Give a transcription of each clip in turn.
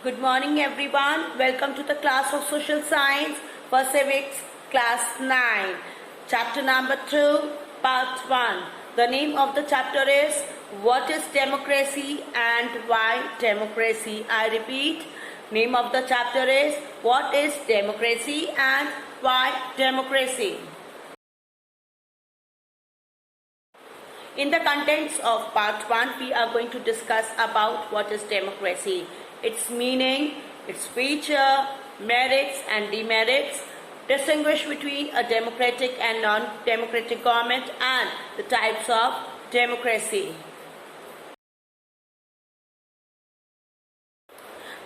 Good morning everyone. Welcome to the class of Social Science for Civics class 9. Chapter number 2, part 1. The name of the chapter is What is Democracy and Why Democracy? I repeat, name of the chapter is What is Democracy and Why Democracy? In the contents of part 1, we are going to discuss about what is democracy, its meaning, its feature, merits and demerits, distinguish between a democratic and non-democratic government and the types of democracy.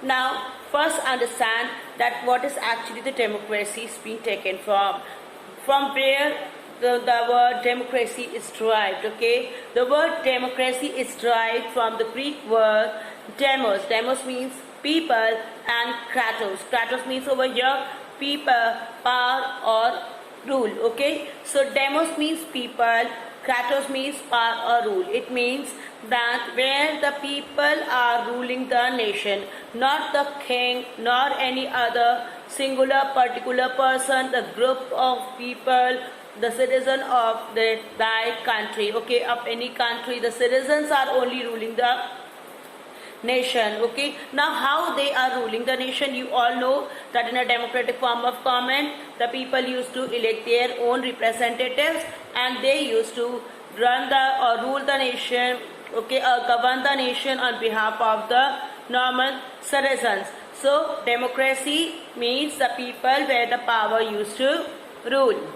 Now, first understand that what is actually the democracy is being taken from where the word democracy is derived. Okay, the word democracy is derived from the Greek word demos. Demos means people, and kratos. Kratos means over here people, power or rule. Okay, so demos means people, kratos means power or rule. It means that where the people are ruling the nation, not the king nor any other singular particular person, the group of people, the citizen of that country, okay, of any country. The citizens are only ruling the nation. Okay, now how they are ruling the nation? You all know that in a democratic form of government, the people used to elect their own representatives and they used to run the or rule the nation, okay, or govern the nation on behalf of the normal citizens. So democracy means the people where the power used to rule.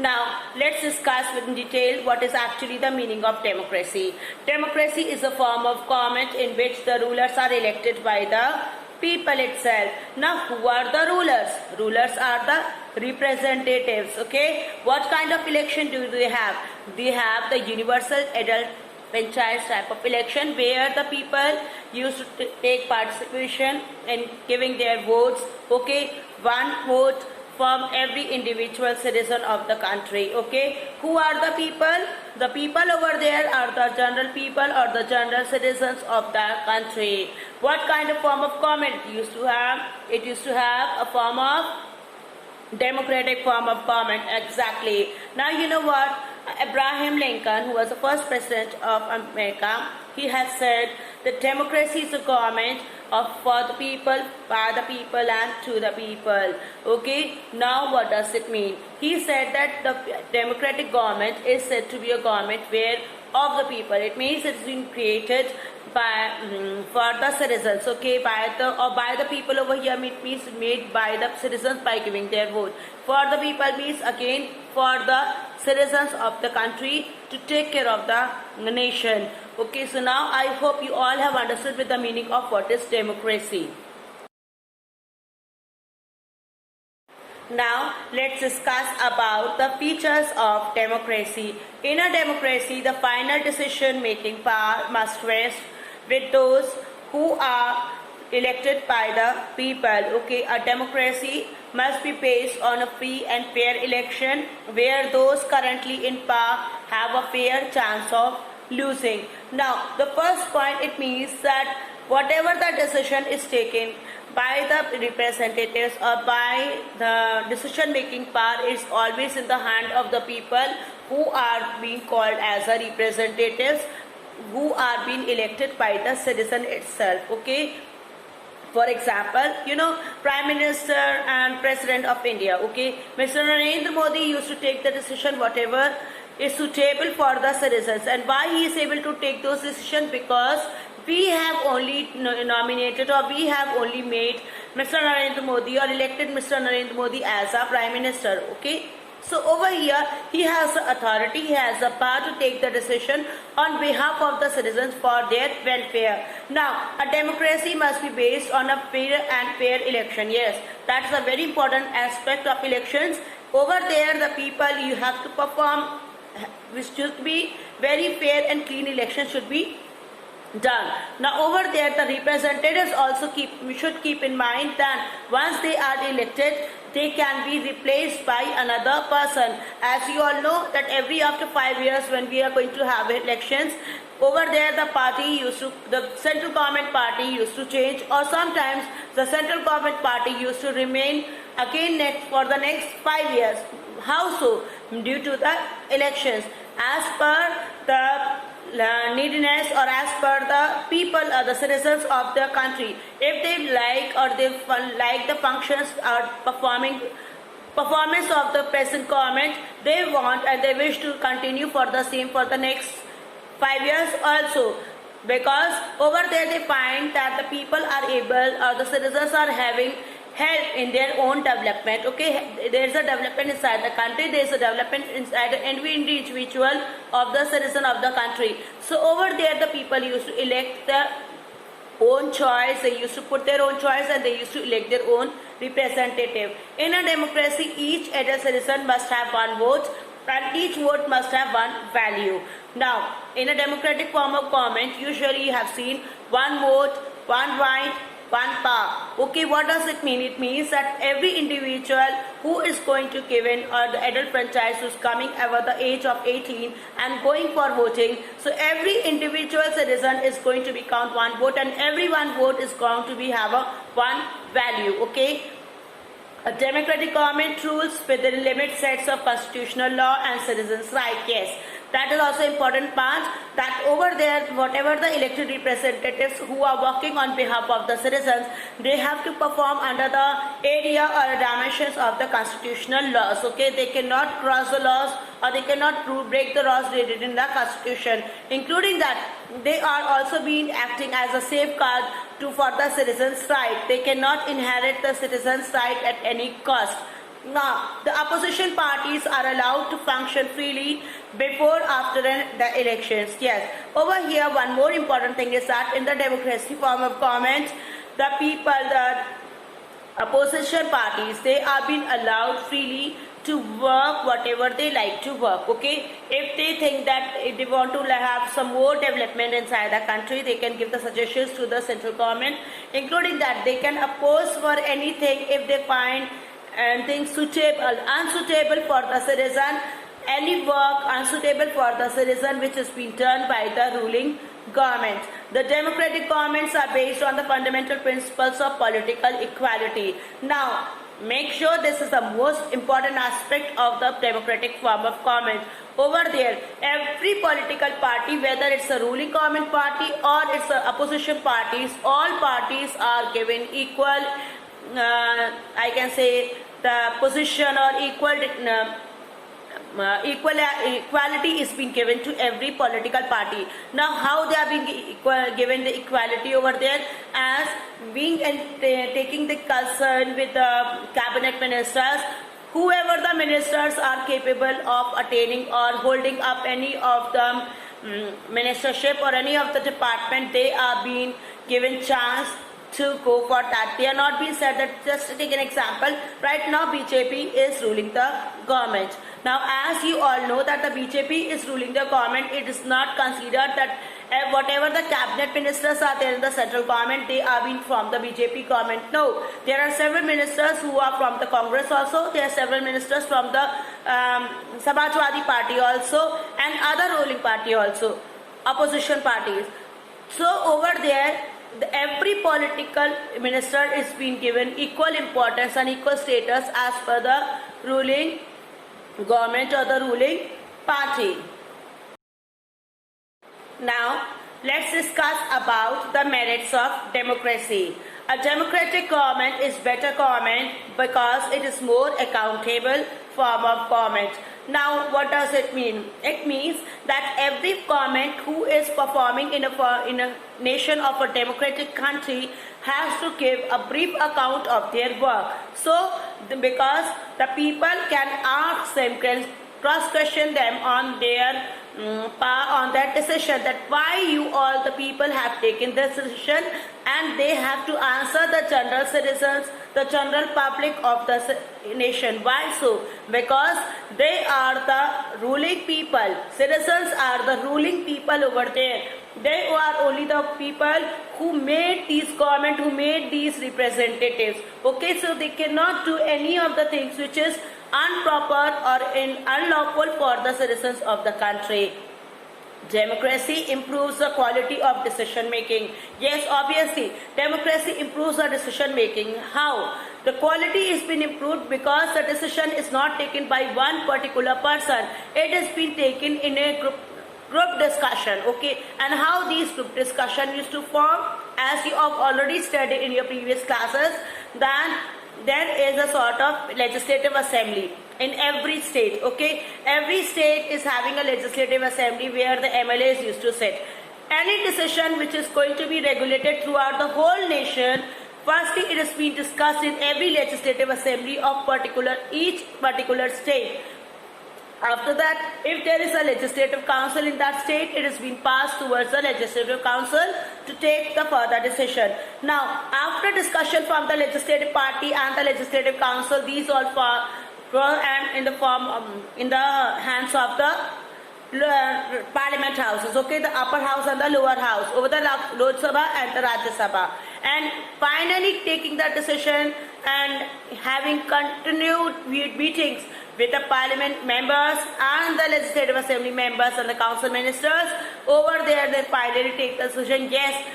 Now, let's discuss in detail what is actually the meaning of democracy. Democracy is a form of government in which the rulers are elected by the people itself. Now, who are the rulers? Rulers are the representatives. Okay, what kind of election do they have? They have the universal adult franchise type of election where the people used to take participation in giving their votes. Okay, one vote from every individual citizen of the country. Okay, who are the people? The people over there are the general people or the general citizens of the country. What kind of form of government it used to have? It used to have a form of democratic form of government. Exactly. Now you know what? Abraham Lincoln, who was the first president of America, he has said that democracy is a government for the people, by the people and to the people. Okay, now what does it mean? He said that the democratic government is said to be a government where of the people. It means it's been created by for the citizens. Okay, by the people over here means made by the citizens by giving their vote. For the people means again for the citizens of the country to take care of the nation. Okay, so now I hope you all have understood with the meaning of what is democracy. Now let's discuss about the features of democracy. In a democracy, the final decision making power must rest with those who are elected by the people. Okay, a democracy must be based on a free and fair election where those currently in power have a fair chance of losing. Now the first point, it means that whatever the decision is taken by the representatives or by the decision making power is always in the hand of the people who are being called as a representatives, who are being elected by the citizen itself. Okay, for example, you know, Prime Minister and President of India, okay, Mr. Narendra Modi used to take the decision whatever is suitable for the citizens. And why he is able to take those decisions? Because we have only nominated or we have only made Mr. Narendra Modi or elected Mr. Narendra Modi as a Prime Minister. Okay, so over here he has the authority, he has the power to take the decision on behalf of the citizens for their welfare. Now a democracy must be based on a fair and fair election. Yes, that's a very important aspect of elections. Over there the people you have to perform, which should be very fair and clean election should be done. Now over there the representatives also should keep in mind that once they are elected, they can be replaced by another person. As you all know that every after 5 years when we are going to have elections, over there the central government party used to change, or sometimes the central government party used to remain again for the next 5 years. How so? Due to the elections, as per the neediness or as per the people or the citizens of the country. If they like or they like the functions or performance of the present government, they want and they wish to continue for the same for the next 5 years also, because over there they find that the people are able or the citizens are having help in their own development. Okay, there is a development inside the country, there is a development inside every individual of the citizen of the country. So over there the people used to elect their own choice, they used to put their own choice and they used to elect their own representative. In a democracy, each adult citizen must have one vote and each vote must have one value. Now, in a democratic form of government, usually you have seen one vote, one right, one power. Okay, what does it mean? It means that every individual who is going to give in or the adult franchise who is coming over the age of 18 and going for voting, so every individual citizen is going to be count one vote and every one vote is going to be have a one value. Okay, a democratic government rules within limited sets of constitutional law and citizens' rights. Yes, that is also important part, that over there whatever the elected representatives who are working on behalf of the citizens, they have to perform under the area or dimensions of the constitutional laws. Okay, they cannot cross the laws or they cannot break the laws stated in the constitution. Including that, they are also being acting as a safeguard for the citizens' right. They cannot inherit the citizens' right at any cost. Now, the opposition parties are allowed to function freely before, after the elections. Yes, over here one more important thing is that in the democracy form of government, the people, the opposition parties, they are being allowed freely to work whatever they like to work. Okay, if they think that if they want to have some more development inside the country, they can give the suggestions to the central government. Including that, they can oppose for anything if they find anything unsuitable for the citizen, any work unsuitable for the citizen which is being done by the ruling government. The democratic governments are based on the fundamental principles of political equality. Now, make sure this is the most important aspect of the democratic form of government. Over there, every political party, whether it's a ruling government party or it's the opposition parties, all parties are given equal, I can say, the position or equality is being given to every political party. Now, how they are being given the equality over there? As being and taking the concern with the cabinet ministers, whoever the ministers are capable of attaining or holding up any of the ministership or any of the department, they are being given chance to go for that. They are not being said that, just to take an example, right now BJP is ruling the government. Now, as you all know that the BJP is ruling the government, it is not considered that whatever the cabinet ministers are there in the central government, they are being from the BJP government. No, there are several ministers who are from the Congress also, there are several ministers from the Samajwadi party also and other ruling party also, opposition parties. So over there, every political minister is being given equal importance and equal status as per the ruling government or the ruling party. Now, let's discuss about the merits of democracy. A democratic government is better government because it is more accountable form of government. Now, what does it mean? It means that every government who is performing in a nation of a democratic country has to give a brief account of their work. So, because the people can ask them, can cross-question them on their on that decision, that why you all the people have taken this decision, and they have to answer the general citizens, the general public of the nation. Why so? Because they are the ruling people. Citizens are the ruling people over there. They are only the people who made these government, who made these representatives. Okay, so they cannot do any of the things which is improper or unlawful for the citizens of the country. Democracy improves the quality of decision making. Yes, obviously, democracy improves the decision making. How? The quality has been improved because the decision is not taken by one particular person. It has been taken in a group discussion. Okay, and how these group discussion used to form, as you have already studied in your previous classes, then there is a sort of legislative assembly in every state. Okay, every state is having a legislative assembly where the MLAs used to sit. Any decision which is going to be regulated throughout the whole nation, firstly it is being discussed in every legislative assembly of each particular state. After that, if there is a legislative council in that state, it has been passed towards the legislative council to take the further decision. Now, after discussion from the legislative party and the legislative council, these all and in the hands of the parliament houses, okay, the upper house and the lower house, over the Lok Sabha and the Rajya Sabha, and finally taking that decision and having continued meetings with the parliament members and the legislative assembly members and the council ministers. Over there, they finally take the decision. Yes,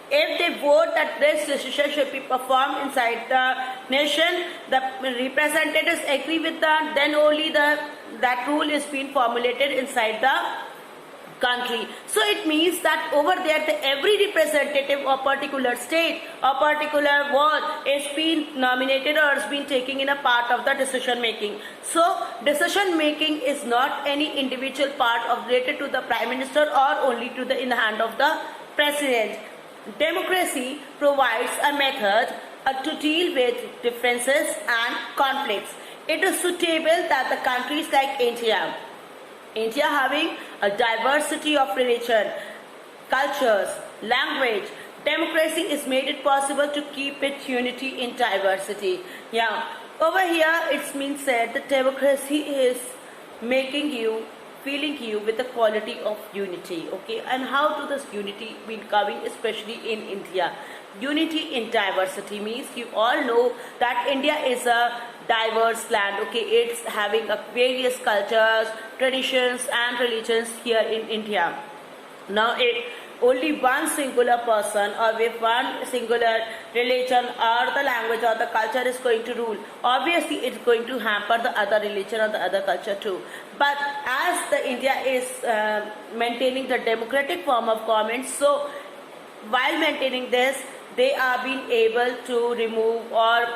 if they vote that this decision should be performed inside the nation, the representatives agree with that, then only that rule is being formulated inside the country. So it means that over there, every representative of particular state or particular ward is being nominated or is being taken in a part of the decision making. So decision making is not any individual part of related to the prime minister or only to in the hand of the president. Democracy provides a method to deal with differences and conflicts. It is suitable that the countries like India having a diversity of religion, cultures, language, democracy is made it possible to keep its unity in diversity. Yeah, over here it's been said that democracy is making you, feeling you with the quality of unity. Okay, and how to this unity been coming, especially in India? Unity in diversity means you all know that India is a diverse land. Okay, it's having various cultures, traditions and religions here in India. Now only one singular person or with one singular religion or the language or the culture is going to rule, obviously it's going to hamper the other religion or the other culture too. But as the India is maintaining the democratic form of government, so while maintaining this, they are being able to remove or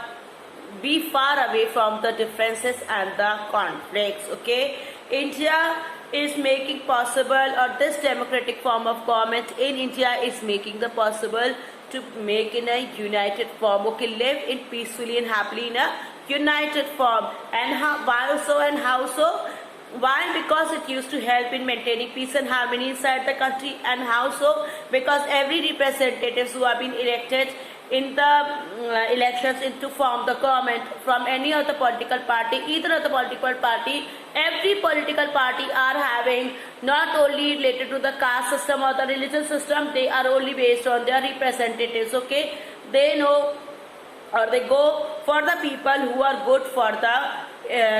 be far away from the differences and the conflicts. Okay, India is making possible, or this democratic form of government in India is making the possible to make in a united form. Okay, live in peacefully and happily in a united form. And why so and how so? Why? Because it used to help in maintaining peace and harmony inside the country. And how so? Because every representatives who have been elected in the elections to form the government from any of the political party, either of the political party, every political party are having not only related to the caste system or the religion system, they are only based on their representatives. Okay, they know or they go for the people who are good for the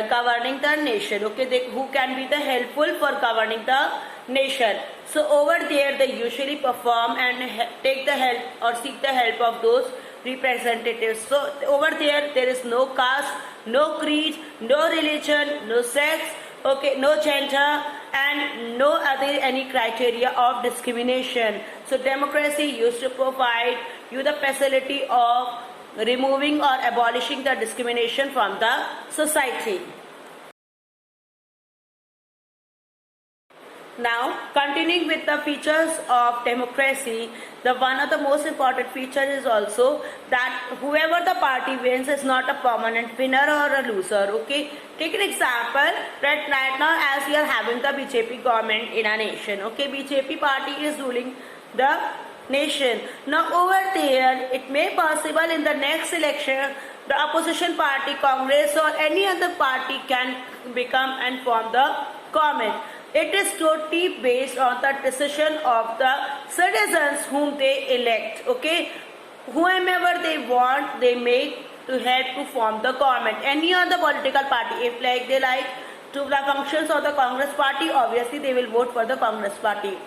governing the nation. Okay, who can be the helpful for governing the nation. So over there they usually perform and take the help or seek the help of those representatives. So over there is no caste, no creed, no religion, no sex, okay, no gender and no other any criteria of discrimination. So democracy used to provide you the facility of removing or abolishing the discrimination from the society. Now, continuing with the features of democracy, one of the most important features is also that whoever the party wins is not a permanent winner or a loser. Okay, take an example. Right now, as we are having the BJP government in our nation, okay, BJP party is ruling the nation. Now, over there, it may possible in the next election, the opposition party, Congress or any other party can become and form the government. It is totally based on the decision of the citizens whom they elect. Okay, whomever they want, they make to help to form the government. Any other political party, if they like to the functions of the Congress party, obviously they will vote for the Congress party.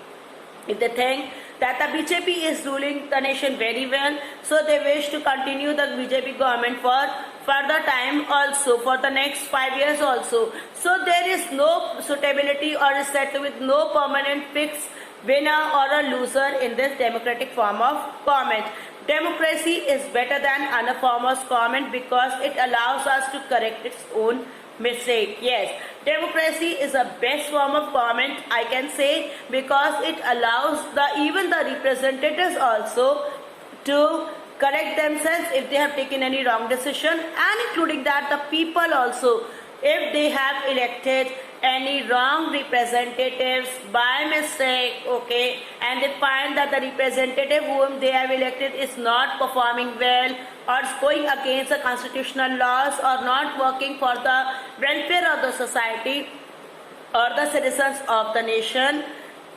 If they think that the BJP is ruling the nation very well, so they wish to continue the BJP government for further time also, for the next 5 years also. So there is no suitability or is set with no permanent fixed winner or a loser in this democratic form of government. Democracy is better than other form of government because it allows us to correct its own mistake. Yes, democracy is the best form of government, I can say, because it allows even the representatives also to correct themselves if they have taken any wrong decision, and including that the people also, if they have elected any wrong representatives by mistake, okay, and they find that the representative whom they have elected is not performing well or is going against the constitutional laws or not working for the welfare of the society or the citizens of the nation,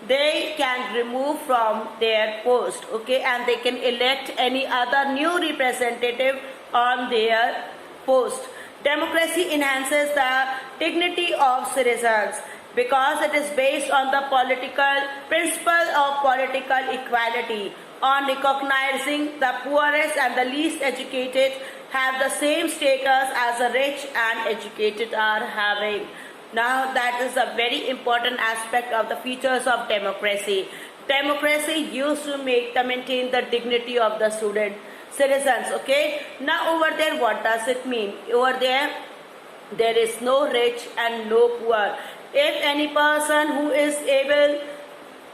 they can remove from their post, okay, and they can elect any other new representative on their post. Democracy enhances the dignity of citizens because it is based on the political principle of political equality, on recognizing the poorest and the least educated have the same status as the rich and educated are having. Now that is a very important aspect of the features of democracy. Democracy used to maintain the dignity of the citizens, okay. Now over there, what does it mean? Over there is no rich and no poor. If any person who is able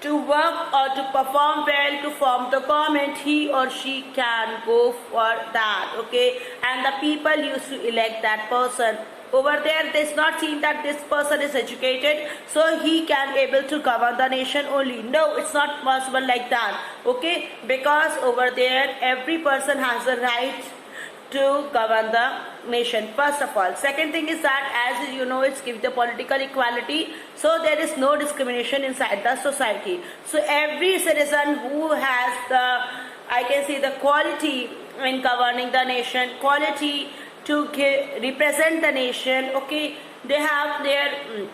to work or to perform well to form the government, he or she can go for that, okay, and the people used to elect that person. Over there, it is not seen that this person is educated, so he can able to govern the nation only. No, it's not possible like that, okay, because over there, every person has a right to govern the nation, first of all. Second thing is that, as you know, it's give the political equality, so there is no discrimination inside the society. So every citizen who has the, I can say, the quality in governing the nation, quality to represent the nation, okay, they have their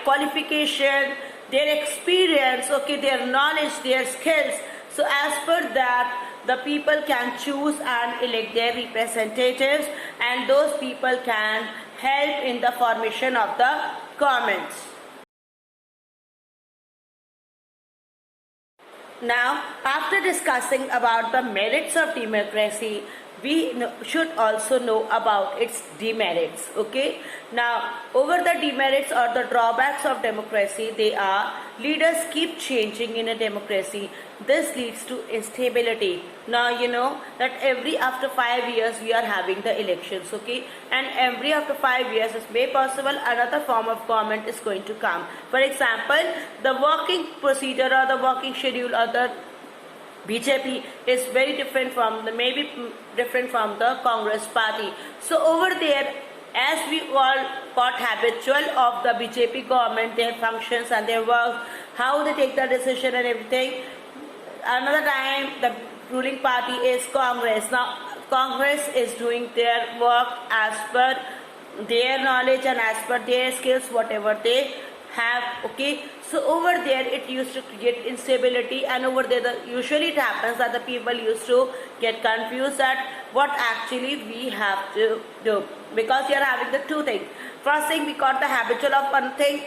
qualification, their experience, okay, their knowledge, their skills. So as per that, the people can choose and elect their representatives, and those people can help in the formation of the governments. Now, after discussing about the merits of democracy, we should also know about its demerits, okay. Now, over the demerits or the drawbacks of democracy, they are: leaders keep changing in a democracy. This leads to instability. Now you know that after 5 years we are having the elections, okay, and after 5 years it's may possible another form of government is going to come. For example, the working procedure or the working schedule or the BJP is very different from the Congress party. So over there, as we all got habitual of the BJP government, their functions and their work, how they take the decision and everything, another time the ruling party is Congress. Now Congress is doing their work as per their knowledge and as per their skills, whatever they have, okay. So over there it used to create instability, and over there usually it happens that the people used to get confused at what actually we have to do, because we are having the two things. First thing, we got the habitual of one thing,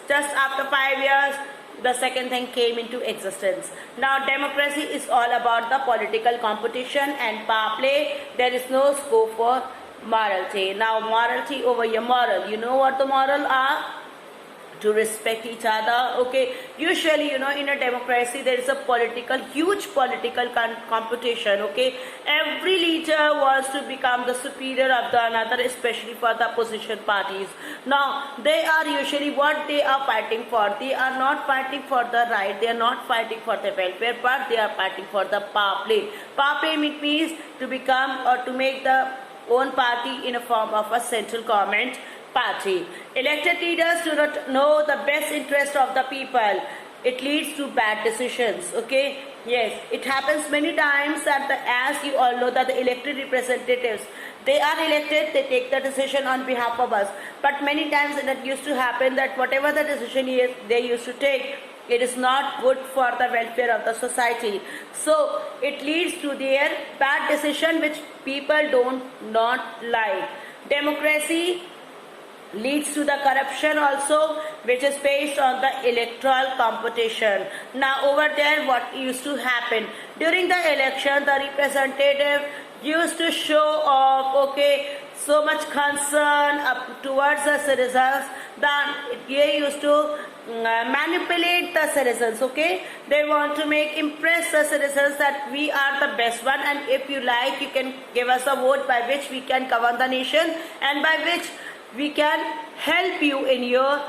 just after 5 years the second thing came into existence. Now democracy is all about the political competition and power play. There is no scope for morality. Now morality over your moral, you know what the moral are? To respect each other, okay. Usually, you know, in a democracy there is a huge political competition, okay. Every leader wants to become the superior of the another, especially for the opposition parties. Now they are usually what they are fighting for. They are not fighting for the right, they are not fighting for the welfare, but they are fighting for the power play. Power play means to become or to make the own party in a form of a central government party. Elected leaders do not know the best interest of the people. It leads to bad decisions, okay. Yes, it happens many times that as you all know that the elected representatives, they are elected, they take the decision on behalf of us. But many times it used to happen that whatever the decision is they used to take, it is not good for the welfare of the society. So it leads to their bad decision which people don't not like. Democracy leads to the corruption also, which is based on the electoral competition. Now over there what used to happen during the election, the representative used to show off, okay, so much concern up towards the citizens that they used to manipulate the citizens. Okay, they want to make impress the citizens that we are the best one, and if you like you can give us a vote by which we can govern the nation and by which we can help you in your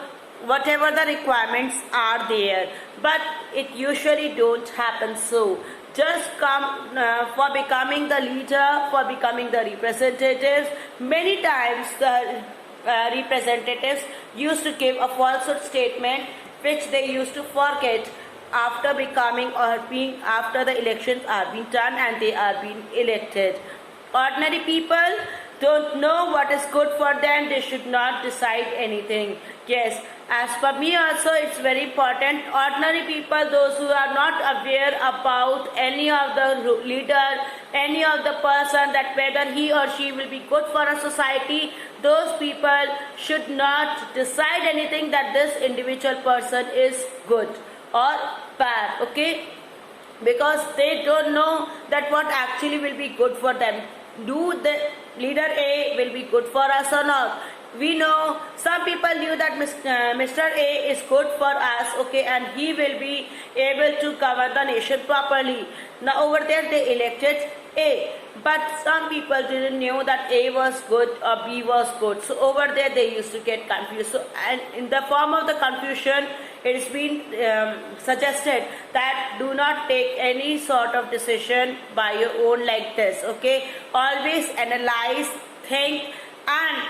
whatever the requirements are there. But it usually don't happen so. Just come for becoming the leader, for becoming the representatives, many times the representatives used to give a falsehood statement which they used to forget after becoming or being after the elections are being done and they are being elected. Ordinary people don't know what is good for them, they should not decide anything. Yes, as for me also it's very important. Ordinary people, those who are not aware about any of the leader, any of the person, that whether he or she will be good for a society, those people should not decide anything that this individual person is good or bad. Okay, because they don't know that what actually will be good for them. Do the leader A will be good for us or not? We know some people knew that Mr. A is good for us, okay, and he will be able to govern the nation properly. Now over there they elected A, but some people didn't know that A was good or B was good. So over there they used to get confused. So and in the form of the confusion, it has been suggested that do not take any sort of decision by your own like this. Okay, always analyze, think, and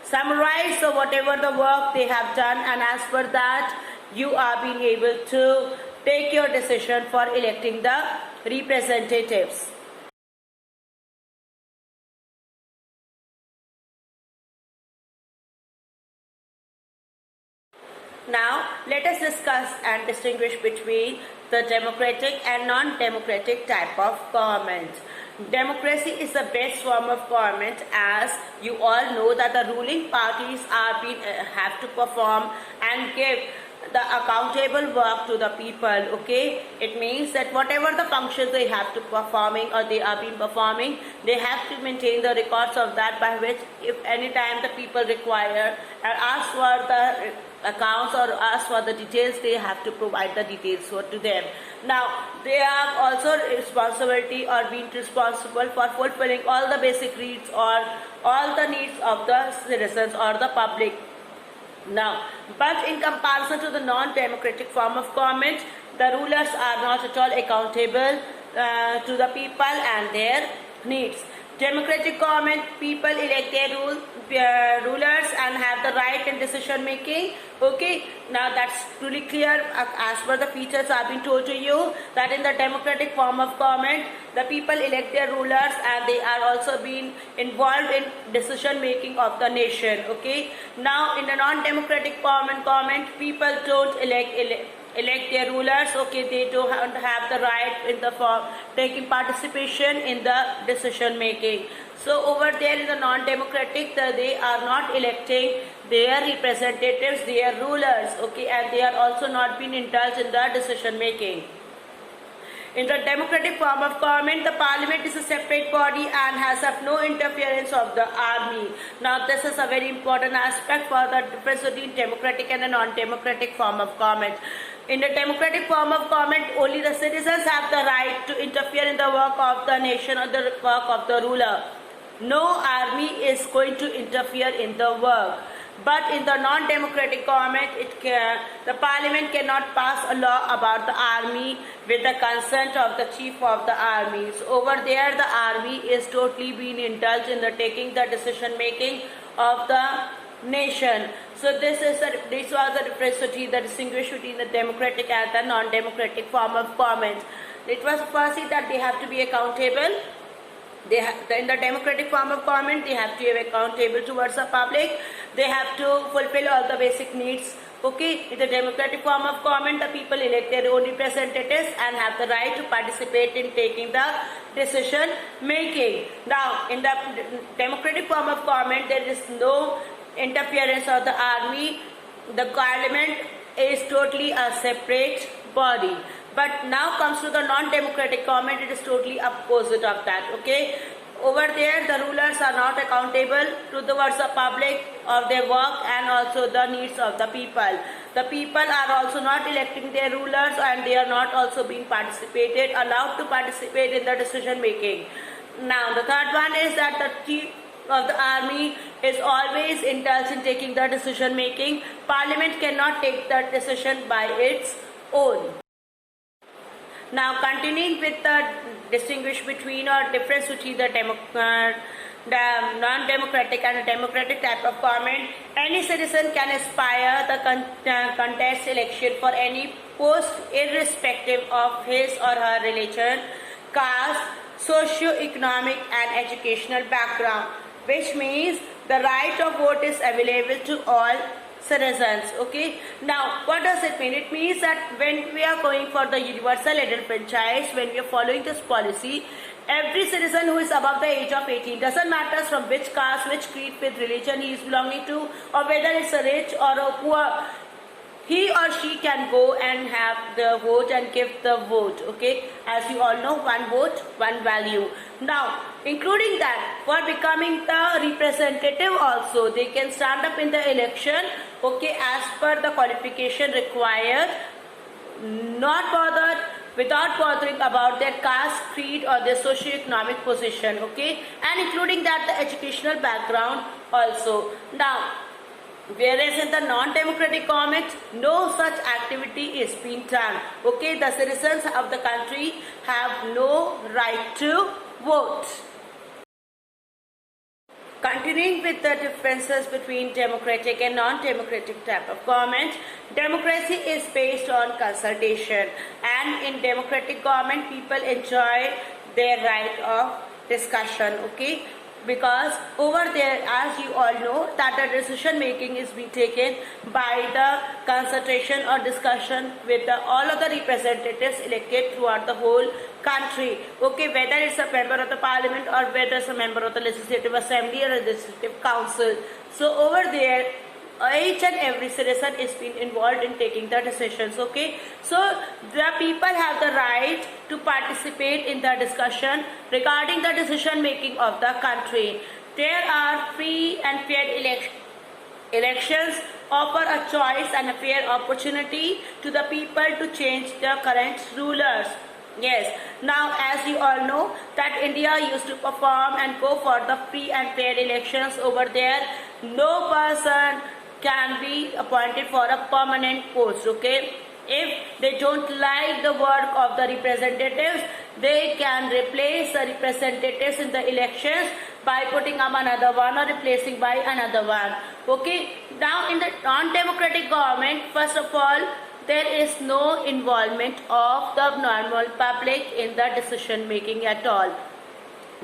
summarize whatever the work they have done, and as per that you are being able to take your decision for electing the representatives. Now let us discuss and distinguish between the democratic and non-democratic type of government. Democracy is the best form of government, as you all know that the ruling parties have to perform and give the accountable work to the people. Okay, it means that whatever the functions they have to performing or they are being performing, they have to maintain the records of that, by which if any time the people require and ask for the accounts or ask for the details, they have to provide the details to them. Now they have also responsibility or being responsible for fulfilling all the basic needs or all the needs of the citizens or the public. Now, but in comparison to the non-democratic form of government, the rulers are not at all accountable to the people and their needs. Democratic government, people elect their rulers and have the right in decision making. Okay, now that's truly clear as per the features have been told to you, that in the democratic form of government, the people elect their rulers and they are also being involved in decision making of the nation. Okay, now in the non-democratic government, people don't elect their rulers. Okay, they don't have the right in the for taking participation in the decision making. So over there in the non-democratic, they are not electing their representatives, their rulers. Okay, and they are also not being indulged in the decision making. In the democratic form of government, the parliament is a separate body and has no interference of the army. Now this is a very important aspect for the difference between democratic and a non-democratic form of government. In the democratic form of government, only the citizens have the right to interfere in the work of the nation or the work of the ruler. No army is going to interfere in the work. But in the non-democratic government, the parliament cannot pass a law about the army with the consent of the chief of the army. So over there, the army is totally being indulged in the taking the decision making of the nation. So this was the difference between the distinguish between the democratic and the non-democratic form of government. It was firstly that they have to be accountable. In the democratic form of government, they have to be accountable towards the public. They have to fulfill all the basic needs. Okay, in the democratic form of government, the people elect their own representatives and have the right to participate in taking the decision making. Now, in the democratic form of government, there is no interference of the army. The parliament is totally a separate body. But now comes to the non-democratic government, it is totally opposite of that. Okay, over there the rulers are not accountable towards the public of their work and also the needs of the people. The people are also not electing their rulers and they are not also being allowed to participate in the decision making. Now the third one is that the chief of the army is always indulged in taking the decision making. Parliament cannot take the decision by its own. Now, continuing with the distinguish between or difference between the non-democratic and the democratic type of government, any citizen can aspire the contest election for any post irrespective of his or her religion, caste, socio-economic and educational background, which means the right of vote is available to all citizens. Okay, now what does it mean? It means that when we are going for the universal adult franchise, when we are following this policy, every citizen who is above the age of 18, doesn't matter from which caste, which creed, with religion he is belonging to, or whether it's a rich or a poor, he or she can go and have the vote and give the vote. Okay, as you all know, one vote, one value. Now, including that, for becoming the representative also, they can stand up in the election, okay, as per the qualification required, not bothered, without bothering about their caste, creed or their socio-economic position, okay, and including that the educational background also. Now, whereas in the non-democratic government, no such activity is being done. Okay, the citizens of the country have no right to vote. Continuing with the differences between democratic and non-democratic type of government, democracy is based on consultation, and in democratic government people enjoy their right of discussion. Okay, because over there, as you all know, that the decision making is being taken by the consultation or discussion with all of the representatives elected throughout the whole country. Okay, whether it's a member of the parliament or whether it's a member of the legislative assembly or a legislative council. So over there, each and every citizen is being involved in taking the decisions. Okay, so the people have the right to participate in the discussion regarding the decision making of the country. There are free and fair elections offer a choice and a fair opportunity to the people to change the current rulers. Yes, now as you all know that India used to perform and go for the free and fair elections. Over there, no person can be appointed for a permanent post. Okay, if they don't like the work of the representatives, they can replace the representatives in the elections by putting up another one or replacing by another one. Okay, now in the non-democratic government, first of all, there is no involvement of the normal public in the decision making at all,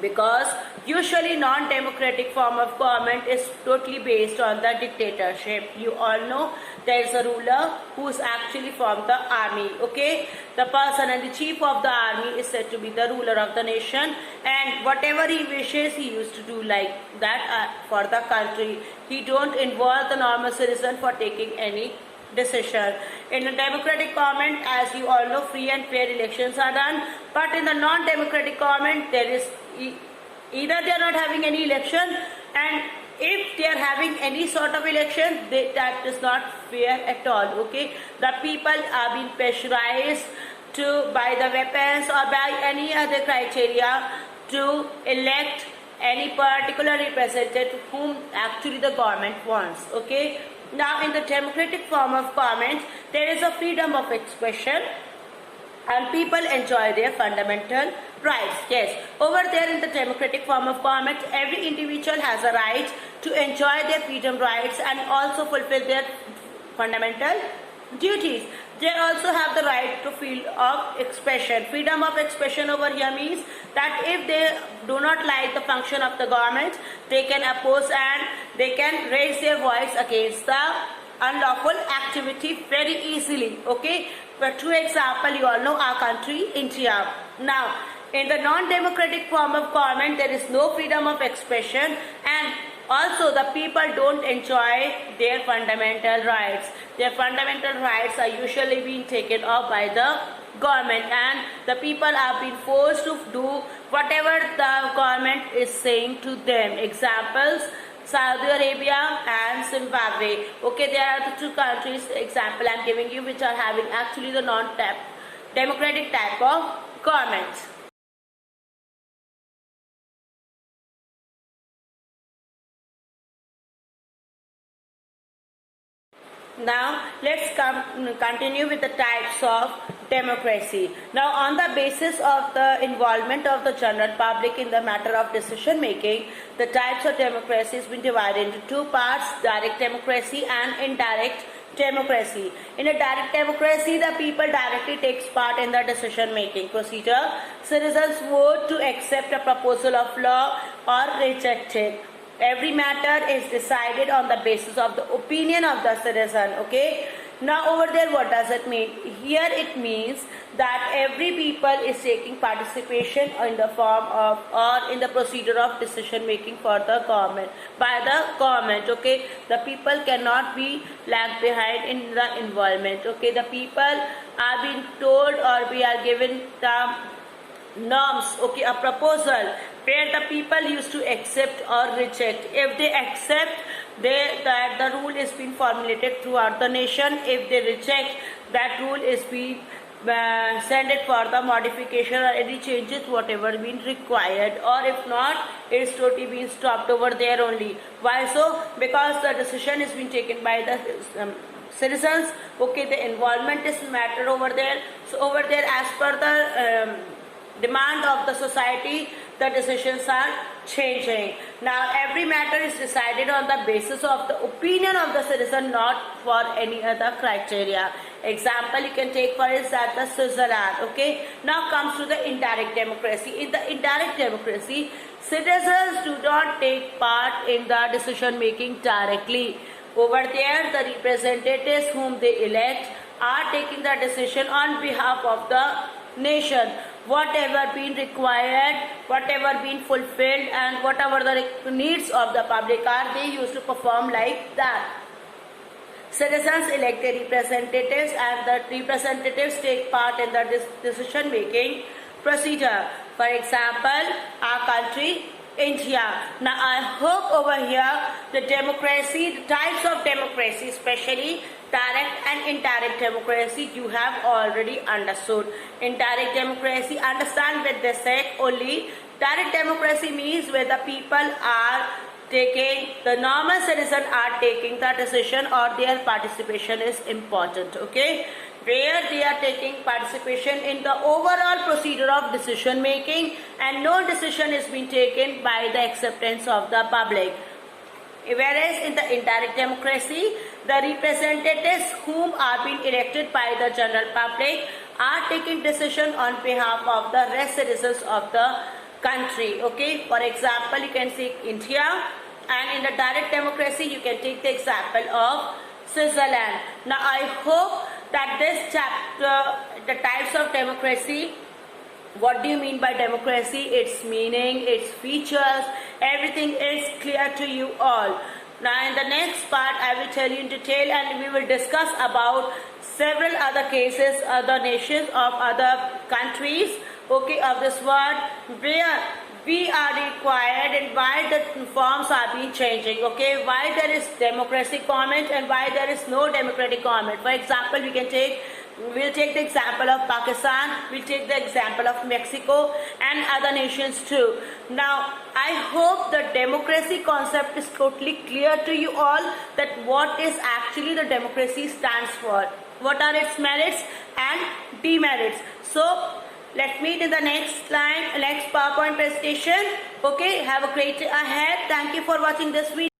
because usually non-democratic form of government is totally based on the dictatorship. You all know there is a ruler who is actually from the army. Okay, the person and the chief of the army is said to be the ruler of the nation, and whatever he wishes he used to do like that for the country. He don't involve the normal citizen for taking any decision. In a democratic government, as you all know, free and fair elections are done, but in the non-democratic government, there is either they are not having any election, and if they are having any sort of election, that is not fair at all. Okay, the people are being pressurized to buy the weapons or by any other criteria to elect any particular representative whom actually the government wants. Okay, now in the democratic form of government, there is a freedom of expression and people enjoy their fundamental rights. Yes, over there in the democratic form of government, every individual has a right to enjoy their freedom rights and also fulfill their fundamental duties. they also have the right to freedom of expression. Freedom of expression over here means that if they do not like the function of the government, they can oppose and they can raise their voice against the unlawful activity very easily. Okay, for true example, you all know our country, India. Now, in the non-democratic form of government, there is no freedom of expression, and also the people don't enjoy their fundamental rights. Their fundamental rights are usually being taken off by the government, and the people are being forced to do whatever the government is saying to them. Examples: Saudi Arabia and Zimbabwe. Okay, there are the two countries, example I am giving you, which are having actually the non-democratic type of governments. Now let's continue with the types of democracy. Now, on the basis of the involvement of the general public in the matter of decision making, the types of democracy has been divided into two parts: direct democracy and indirect democracy. In a direct democracy, the people directly takes part in the decision making procedure. Citizens vote to accept a proposal of law or reject it. Every matter is decided on the basis of the opinion of the citizen. Okay, now over there, what does it mean? Here it means that every people is taking participation in the form of or in the procedure of decision making for the government, by the government. Okay, the people cannot be lagged behind in the involvement. Okay, the people are being told or we are given the norms, okay, a proposal where the people used to accept or reject. If they accept, that the rule is being formulated throughout the nation. If they reject, that rule is being send it for the modification or any changes whatever been required, or if not, it's totally being stopped over there only. Why so? Because the decision is being taken by the citizens. Okay, the involvement is matter over there. So over there, as per the demand of the society, the decisions are changing. Now every matter is decided on the basis of the opinion of the citizen, not for any other criteria. Example you can take for is that the Switzerland. Okay, now comes to the indirect democracy. In the indirect democracy, citizens do not take part in the decision making directly. Over there, the representatives whom they elect are taking the decision on behalf of the nation. Whatever been required, whatever been fulfilled, and whatever the needs of the public are, they used to perform like that. Citizens elect their representatives, and the representatives take part in the decision making procedure. For example, our country, India. Now I hope over here the democracy, the types of democracy, especially direct and indirect democracy, you have already understood. Indirect democracy, understand with this sec only. Direct democracy means where the people are taking, the normal citizen are taking the decision, or their participation is important. Okay, where they are taking participation in the overall procedure of decision making, and no decision is being taken by the acceptance of the public. Whereas in the indirect democracy, the representatives whom are being elected by the general public are taking decision on behalf of the rest citizens of the country. Okay, for example, you can see India, and in the direct democracy, you can take the example of Switzerland. Now, I hope that this chapter, the types of democracy, what do you mean by democracy, its meaning, its features, everything is clear to you all. Now in the next part I will tell you in detail, and we will discuss about several other cases, other nations of other countries, okay, of this world, where we are required and why the forms are being changing, okay, why there is democratic government and why there is no democratic government. For example, we'll take the example of Pakistan, we'll take the example of Mexico and other nations too. Now, I hope the democracy concept is totally clear to you all, that what is actually the democracy stands for, what are its merits and demerits. So, let's meet in the next PowerPoint presentation. Okay, have a great day ahead. Thank you for watching this video.